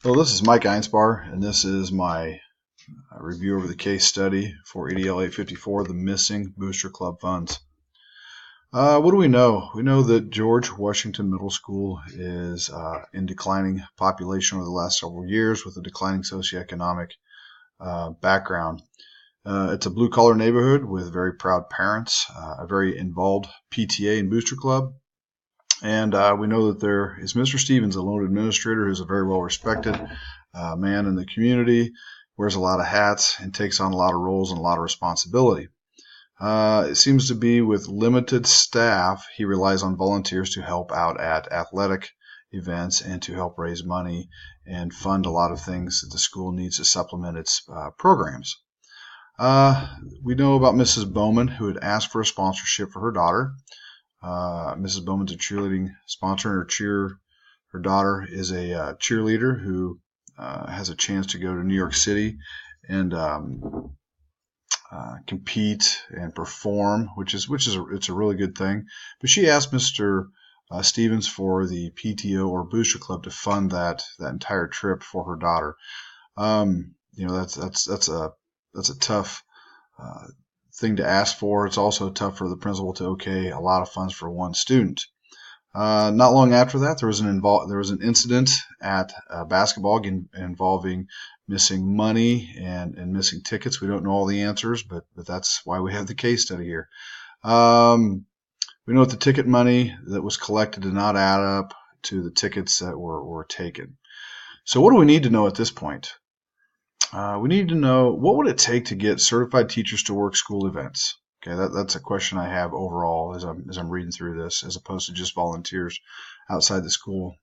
Well, this is Mike Einsbar, and this is my review of the case study for EDL 854, the missing Booster Club funds. What do we know? We know that George Washington Middle School is in declining population over the last several years with a declining socioeconomic background. It's a blue-collar neighborhood with very proud parents, a very involved PTA and Booster Club. And we know that there is Mr. Stevens, a loan administrator who's a very well-respected man in the community, wears a lot of hats, and takes on a lot of roles and a lot of responsibility. It seems to be with limited staff, he relies on volunteers to help out at athletic events and to help raise money and fund a lot of things that the school needs to supplement its programs. We know about Mrs. Bowman, who had asked for a sponsorship for her daughter. Mrs. Bowman's a cheerleading sponsor, and her daughter is a cheerleader who has a chance to go to New York City and compete and perform, it's a really good thing. But she asked Mr. Stevens for the PTO or Booster Club to fund that entire trip for her daughter. That's a tough thing to ask for. It's also tough for the principal to okay a lot of funds for one student. Not long after that, there was an incident at a basketball game involving missing money and missing tickets. We don't know all the answers, but that's why we have the case study here. We know that the ticket money that was collected did not add up to the tickets that were taken. So what do we need to know at this point? We need to know what would it take to get certified teachers to work school events. Okay, that's a question I have overall as I'm reading through this, as opposed to just volunteers outside the school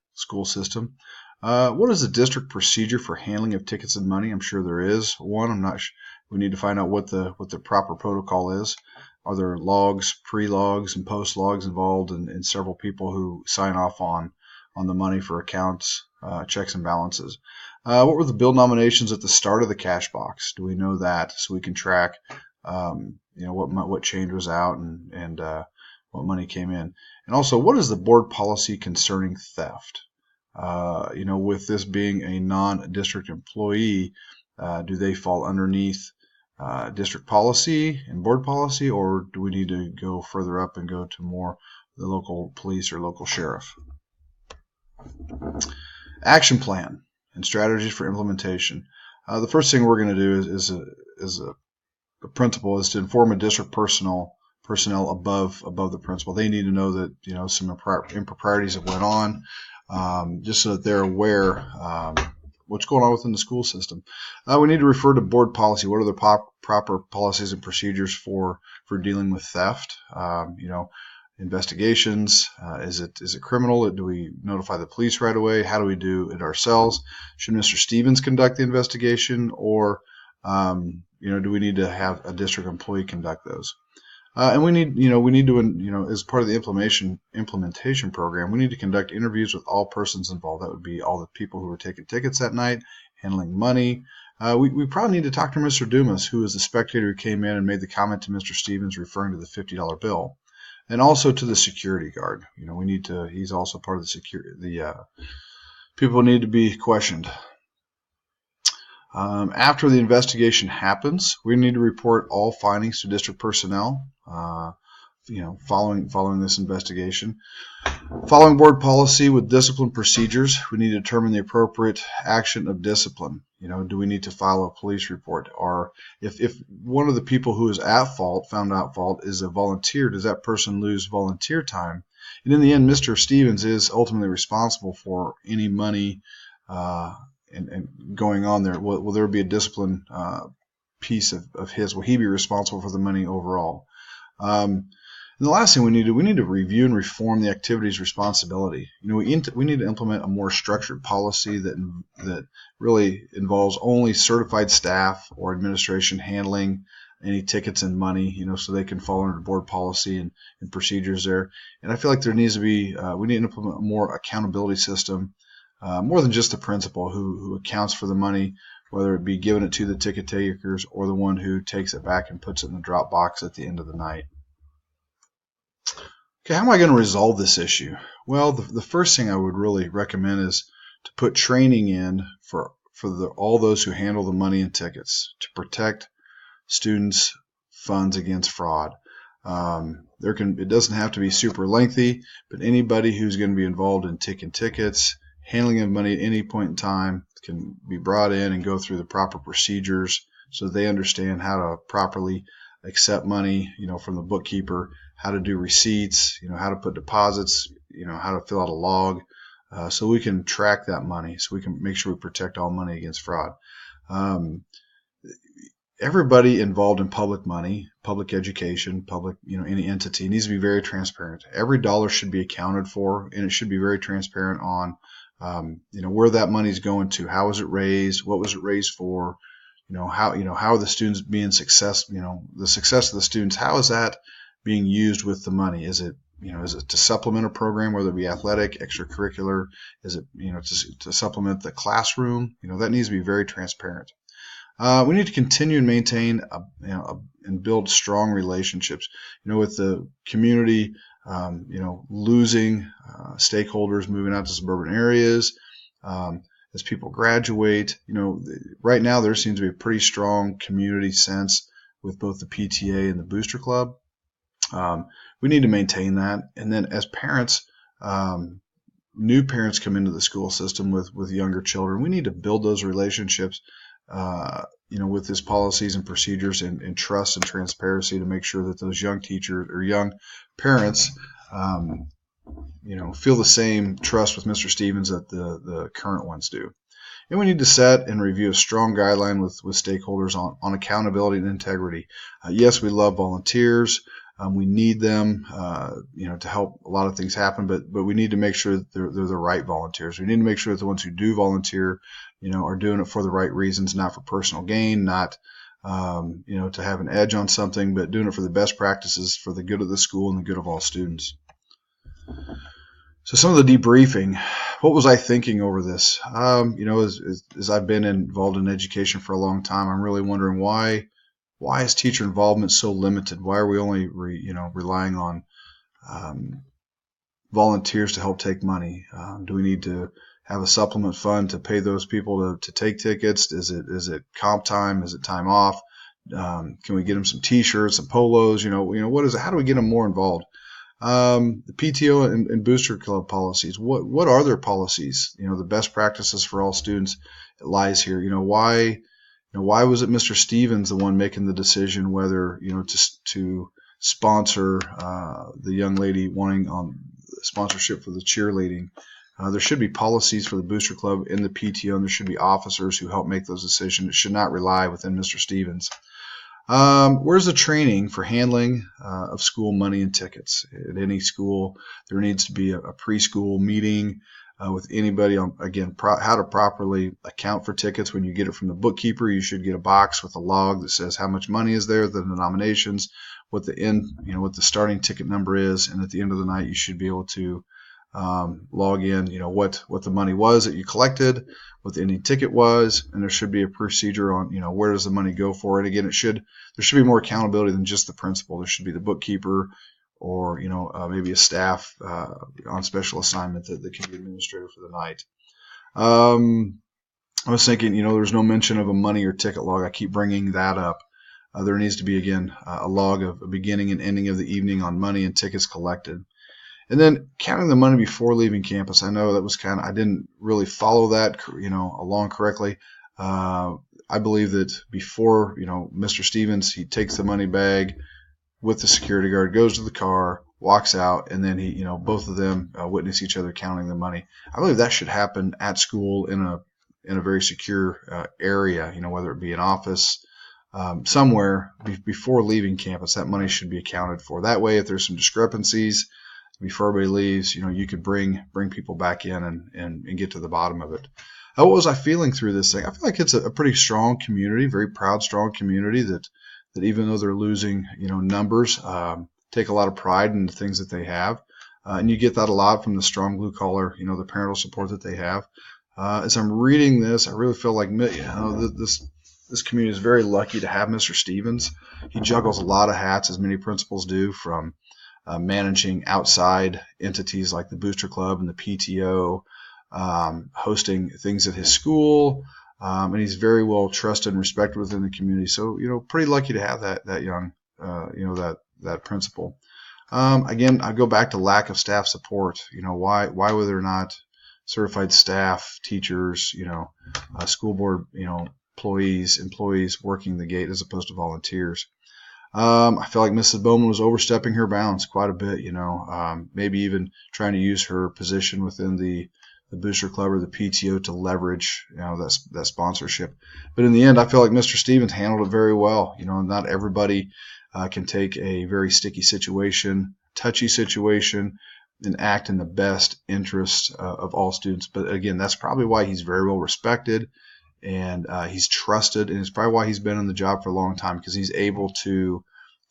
system. What is the district procedure for handling of tickets and money? I'm sure there is one. I'm not sure. We need to find out what the proper protocol is. Are there logs, pre-logs, and post-logs involved, and several people who sign off on the money for accounts, checks and balances? What were the bill nominations at the start of the cash box? Do we know that so we can track what change was out and what money came in? And also, what is the board policy concerning theft? With this being a non-district employee, do they fall underneath district policy and board policy, or do we need to go further up and go to more the local police or local sheriff? Action plan and strategies for implementation. The first thing we're going to do is a principal is to inform a district personnel above the principal. They need to know that some improprieties have went on, just so that they're aware what's going on within the school system. We need to refer to board policy. What are the proper policies and procedures for dealing with theft? Investigations. Is it criminal? Do we notify the police right away? How do we do it ourselves? Should Mr. Stevens conduct the investigation, or do we need to have a district employee conduct those? And we need to as part of the implementation program, we need to conduct interviews with all persons involved. That would be all the people who were taking tickets that night, handling money. We probably need to talk to Mr. Dumas, who was the spectator who came in and made the comment to Mr. Stevens referring to the $50 bill. And also to the security guard. He's also part of the security. People need to be questioned. After the investigation happens, we need to report all findings to district personnel. Following this investigation. Following board policy with discipline procedures, we need to determine the appropriate action of discipline. Do we need to file a police report? Or if one of the people who is found at fault, is a volunteer, does that person lose volunteer time? And in the end, Mr. Stevens is ultimately responsible for any money and going on there. Will there be a discipline piece of his? Will he be responsible for the money overall? And the last thing we need to review and reform the activities responsibility. We need to implement a more structured policy that really involves only certified staff or administration handling any tickets and money, so they can fall under board policy and procedures there. And I feel like there needs to be, we need to implement a more accountability system, more than just the principal who accounts for the money, whether it be giving it to the ticket takers or the one who takes it back and puts it in the drop box at the end of the night. Okay, how am I going to resolve this issue? Well, the first thing I would really recommend is to put training in for all those who handle the money and tickets to protect students' funds against fraud. It doesn't have to be super lengthy, but anybody who's going to be involved in tickets, handling of money at any point in time can be brought in and go through the proper procedures so they understand how to properly accept money, from the bookkeeper, how to do receipts, how to put deposits, how to fill out a log, so we can track that money, so we can make sure we protect all money against fraud. Everybody involved in public money, public education, public, any entity needs to be very transparent. Every dollar should be accounted for, and it should be very transparent on, where that money is going to, how was it raised, what was it raised for, how are the students being successful, the success of the students, how is that being used with the money? Is it to supplement a program, whether it be athletic, extracurricular? Is it, to supplement the classroom? That needs to be very transparent. We need to continue and maintain and build strong relationships, with the community, losing stakeholders, moving out to suburban areas, as people graduate. Right now there seems to be a pretty strong community sense with both the PTA and the Booster Club. We need to maintain that. And then as parents, new parents come into the school system with younger children, we need to build those relationships, with these policies and procedures and trust and transparency to make sure that those young teachers or young parents, feel the same trust with Mr. Stevens that the current ones do. And we need to set and review a strong guideline with stakeholders on accountability and integrity. Yes, we love volunteers. We need them, to help a lot of things happen, but we need to make sure that they're the right volunteers. We need to make sure that the ones who do volunteer, are doing it for the right reasons, not for personal gain, not, to have an edge on something, but doing it for the best practices for the good of the school and the good of all students. So some of the debriefing, what was I thinking over this? As I've been involved in education for a long time, I'm really wondering why is teacher involvement so limited? Why are we only relying on volunteers to help take money? Do we need to have a supplement fund to pay those people to take tickets? Is it comp time? Is it time off? Can we get them some T-shirts, some polos? What is it? How do we get them more involved? The PTO and Booster Club policies. What are their policies? The best practices for all students. It lies here. Why was it Mr. Stevens the one making the decision whether to sponsor the young lady wanting sponsorship for the cheerleading? There should be policies for the Booster Club in the PTO, and there should be officers who help make those decisions. It should not rely within Mr. Stevens. Where's the training for handling of school money and tickets? At any school, there needs to be a preschool meeting with anybody on, again, how to properly account for tickets. When you get it from the bookkeeper, you should get a box with a log that says how much money is there, the denominations, what the starting ticket number is, and at the end of the night, you should be able to log in, what the money was that you collected, what the ending ticket was, and there should be a procedure on, where does the money go for. And again, there should be more accountability than just the principal. There should be the bookkeeper or, maybe a staff on special assignment that can be administrator for the night. I was thinking, there's no mention of a money or ticket log. I keep bringing that up. There needs to be, again, a log of a beginning and ending of the evening on money and tickets collected. And then counting the money before leaving campus. I know that was I didn't really follow that, along correctly. I believe that before, Mr. Stevens, he takes the money bag with the security guard, goes to the car, walks out, and then he, both of them witness each other counting the money. I believe that should happen at school in a very secure area, whether it be an office, somewhere before leaving campus. That money should be accounted for. That way, if there's some discrepancies before everybody leaves, you could bring people back in and get to the bottom of it. What was I feeling through this thing? I feel like it's a pretty strong community, very proud, strong community that even though they're losing, numbers, take a lot of pride in the things that they have. And you get that a lot from the strong blue collar, the parental support that they have. As I'm reading this, I really feel like, this community is very lucky to have Mr. Stevens. He juggles a lot of hats, as many principals do, from managing outside entities like the Booster Club and the PTO, hosting things at his school, and he's very well trusted and respected within the community. So, pretty lucky to have that young, that principal. Again, I go back to lack of staff support. Why were there not certified staff, teachers, school board, employees working the gate as opposed to volunteers? I feel like Mrs. Bowman was overstepping her bounds quite a bit, maybe even trying to use her position within the booster club or the PTO to leverage, that sponsorship. But in the end, I feel like Mr. Stevens handled it very well. Not everybody can take a very sticky situation, touchy situation, and act in the best interest of all students. But again, that's probably why he's very well respected, and he's trusted, and it's probably why he's been in the job for a long time, because he's able to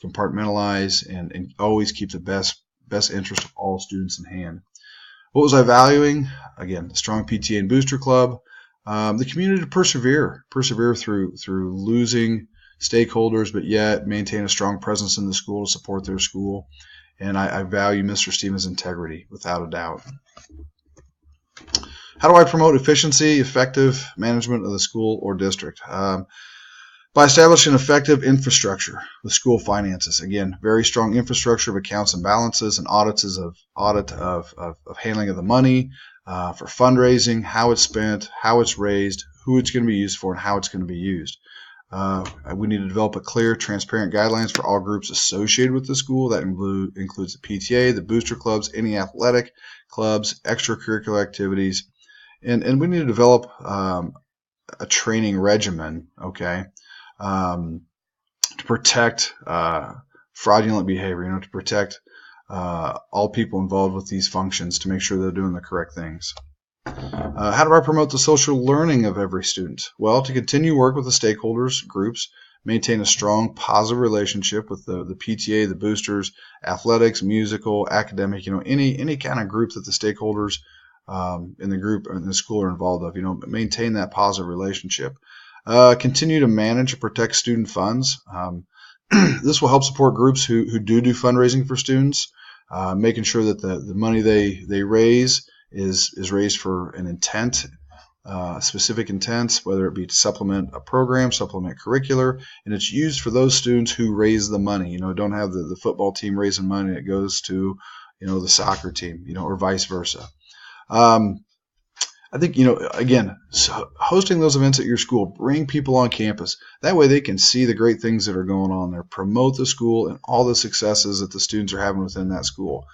compartmentalize and always keep the best interest of all students in hand. What was I valuing? Again, the strong PTA and booster club, the community to persevere through losing stakeholders, but yet maintain a strong presence in the school to support their school. And I value Mr. Stevens' integrity without a doubt. How do I promote efficiency, effective management of the school or district? By establishing effective infrastructure with school finances. Again, very strong infrastructure of accounts and balances and audit of handling of the money, for fundraising, how it's spent, how it's raised, who it's going to be used for, and how it's going to be used. We need to develop a clear, transparent guidelines for all groups associated with the school. That includes the PTA, the booster clubs, any athletic clubs, extracurricular activities. And we need to develop a training regimen, okay, to protect fraudulent behavior, to protect all people involved with these functions, to make sure they're doing the correct things. How do I promote the social learning of every student? Well, to continue work with the stakeholders, groups, maintain a strong, positive relationship with the PTA, the boosters, athletics, musical, academic, any kind of group that the stakeholders in the group in the school are involved of, maintain that positive relationship. Continue to manage and protect student funds. This will help support groups who do fundraising for students, making sure that the money they raise is raised for an intent, specific intents, whether it be to supplement a program, supplement curricular, and it's used for those students who raise the money. Don't have the football team raising money, it goes to the soccer team, or vice versa. I think, again, hosting those events at your school, bring people on campus. That way they can see the great things that are going on there, promote the school and all the successes that the students are having within that school,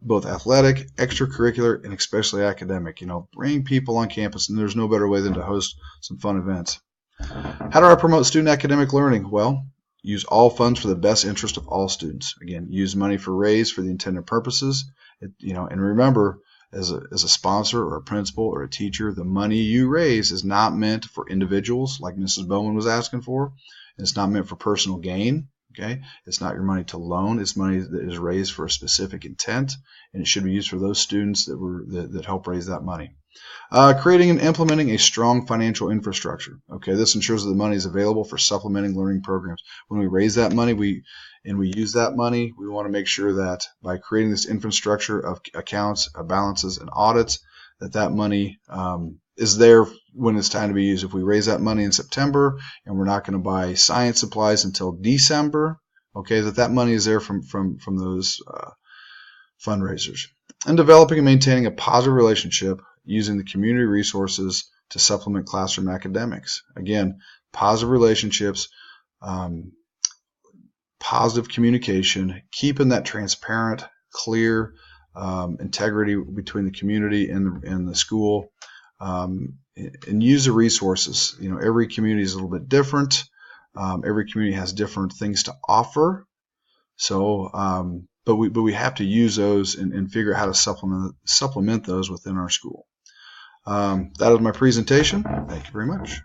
both athletic, extracurricular, and especially academic. Bring people on campus, and there's no better way than to host some fun events. How do I promote student academic learning? Well, use all funds for the best interest of all students. Again, use money for raise for the intended purposes. And remember, as a sponsor or a principal or a teacher, the money you raise is not meant for individuals like Mrs. Bowman was asking for. It's not meant for personal gain. Okay, it's not your money to loan. It's money that is raised for a specific intent, and it should be used for those students that help raise that money. Creating and implementing a strong financial infrastructure. Okay, this ensures that the money is available for supplementing learning programs. When we raise that money, we use that money, we want to make sure that by creating this infrastructure of accounts, balances, and audits, that money is there when it's time to be used. If we raise that money in September and we're not going to buy science supplies until December, okay, that money is there from those fundraisers. And developing and maintaining a positive relationship using the community resources to supplement classroom academics. Again, positive relationships, positive communication, keeping that transparent, clear integrity between the community and the school, and use the resources. Every community is a little bit different. Every community has different things to offer. So, but we have to use those and figure out how to supplement those within our school. That is my presentation. Thank you very much.